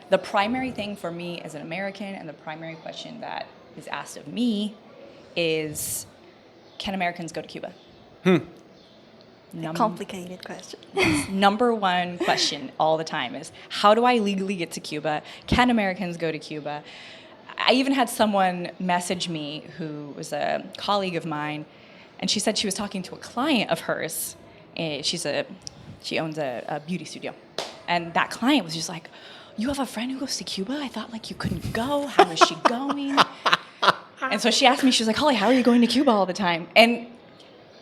The primary thing for me as an American, and the primary question that is asked of me is, can Americans go to Cuba? Complicated question. Number one question all the time is, how do I legally get to Cuba? Can Americans go to Cuba? I even had someone message me who was a colleague of mine, and she said she was talking to a client of hers. She owns a beauty studio. And that client was just like, you have a friend who goes to Cuba? I thought like you couldn't go. How is she going? And so she asked me, she was like, Holly, how are you going to Cuba all the time? And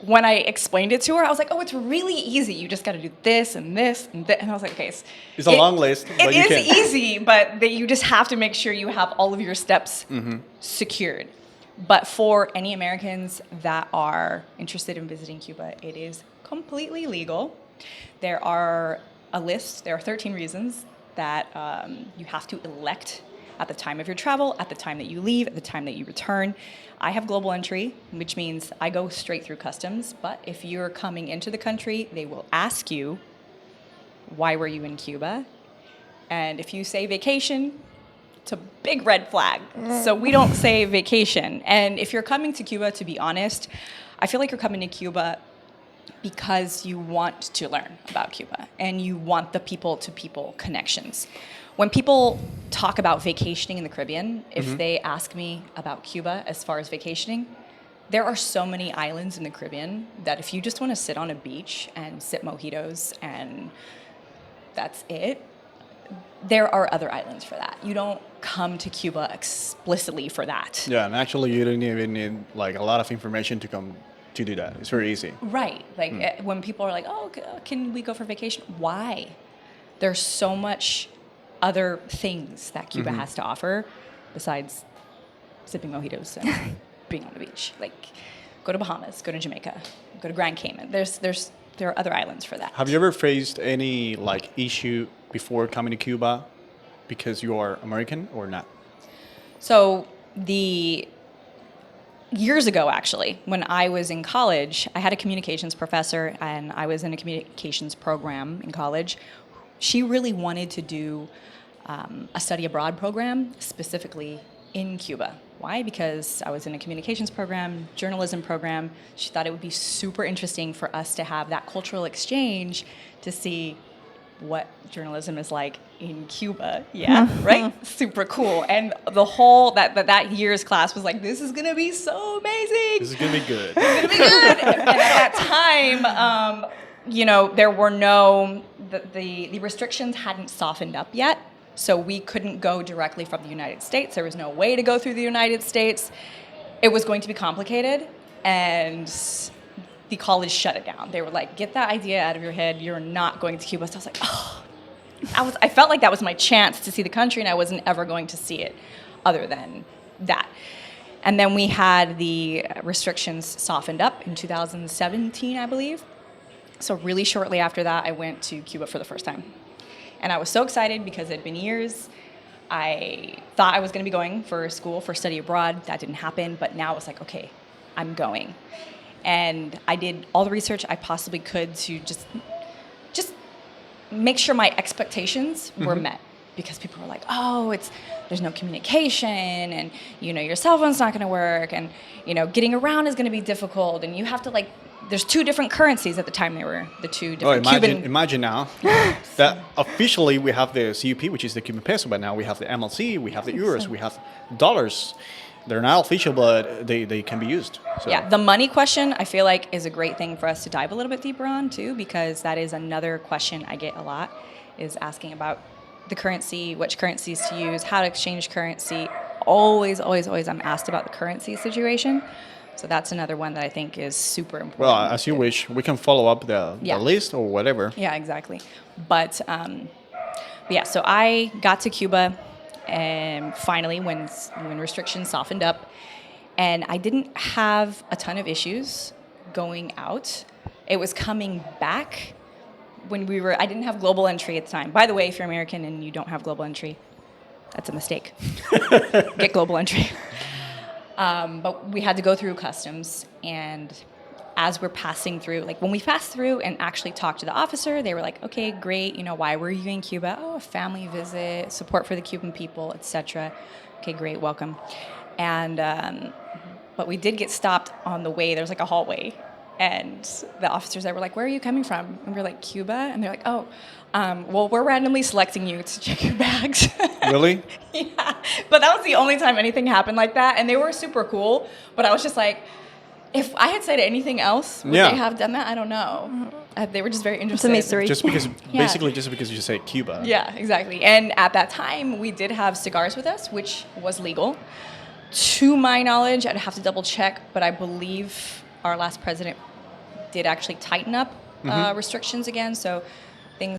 when I explained it to her, I was like, oh, it's really easy. You just got to do this and this and this. And I was like, okay. It's a long list, but you It can. is easy, but you just have to make sure you have all of your steps secured. But for any Americans that are interested in visiting Cuba, it is completely legal. There are 13 reasons that you have to elect at the time of your travel, at the time that you leave, at the time that you return. I have global entry, which means I go straight through customs. But if you're coming into the country, they will ask you, why were you in Cuba? And if you say vacation, it's a big red flag. So we don't say vacation. And if you're coming to Cuba, to be honest, I feel like you're coming to Cuba because you want to learn about Cuba and you want the people-to-people connections. When people talk about vacationing in the Caribbean, if they ask me about Cuba as far as vacationing, there are so many islands in the Caribbean that if you just want to sit on a beach and sip mojitos and that's it, there are other islands for that. You don't come to Cuba explicitly for that. Yeah, and actually you don't even need like a lot of information to come to do that. It's very easy. Right. Like when people are like, oh, can we go for vacation? Why? There's so much other things that Cuba has to offer besides sipping mojitos and being on the beach. Like, go to Bahamas, go to Jamaica, go to Grand Cayman. There are other islands for that. Have you ever faced any like issue before coming to Cuba because you are American or not? So years ago, actually, when I was in college, I had a communications professor, and I was in a communications program in college. She really wanted to do a study abroad program specifically in Cuba. Why? Because I was in a communications program, journalism program. She thought it would be super interesting for us to have that cultural exchange to see what journalism is like in Cuba. Yeah, right? Super cool. And the whole, that year's class was like, this is going to be so amazing. This is gonna be good. It's going to be good. And at that time, there were the restrictions hadn't softened up yet. So we couldn't go directly from the United States. There was no way to go through the United States. It was going to be complicated, and the college shut it down. They were like, get that idea out of your head. You're not going to Cuba. So I was like, oh. I felt like that was my chance to see the country, and I wasn't ever going to see it other than that. And then we had the restrictions softened up in 2017, I believe. So really shortly after that, I went to Cuba for the first time. And I was so excited because it had been years. I thought I was going to be going for school, for study abroad. That didn't happen. But now it was like, okay, I'm going. And I did all the research I possibly could to just make sure my expectations were met. Because people were like, oh, there's no communication, and your cell phone's not going to work, and getting around is going to be difficult, and you have to there's two different currencies at the time. They were the two different Imagine now that officially we have the CUP, which is the Cuban peso, but now we have the MLC, we have the euros, we have dollars. They're not official, but they can be used. So. Yeah, the money question, I feel like, is a great thing for us to dive a little bit deeper on, too, because that is another question I get a lot, is asking about the currency, which currencies to use, how to exchange currency. Always, always, always I'm asked about the currency situation. So that's another one that I think is super important. Well, as you wish, we can follow up the list or whatever. Yeah, exactly. But yeah, so I got to Cuba, and finally when restrictions softened up, and I didn't have a ton of issues going out. It was coming back when I didn't have global entry at the time. By the way, if you're American and you don't have global entry, that's a mistake. Get global entry. But we had to go through customs, and as we're passing through, like when we passed through and actually talked to the officer, they were like, okay, great. Why were you in Cuba? Oh, a family visit, support for the Cuban people, etc. Okay, great, welcome. And but we did get stopped on the way. There's like a hallway, and the officers there were like, where are you coming from? And we were like, Cuba. And they're like, oh, well, we're randomly selecting you to check your bags. Really? Yeah, but that was the only time anything happened like that, and they were super cool. But I was just like, if I had said anything else, would they have done that? I don't know. They were just very interested. It's a mystery. Just because, basically, just because you say Cuba. Yeah, exactly. And at that time, we did have cigars with us, which was legal. To my knowledge, I'd have to double check, but I believe our last president did actually tighten up restrictions again. So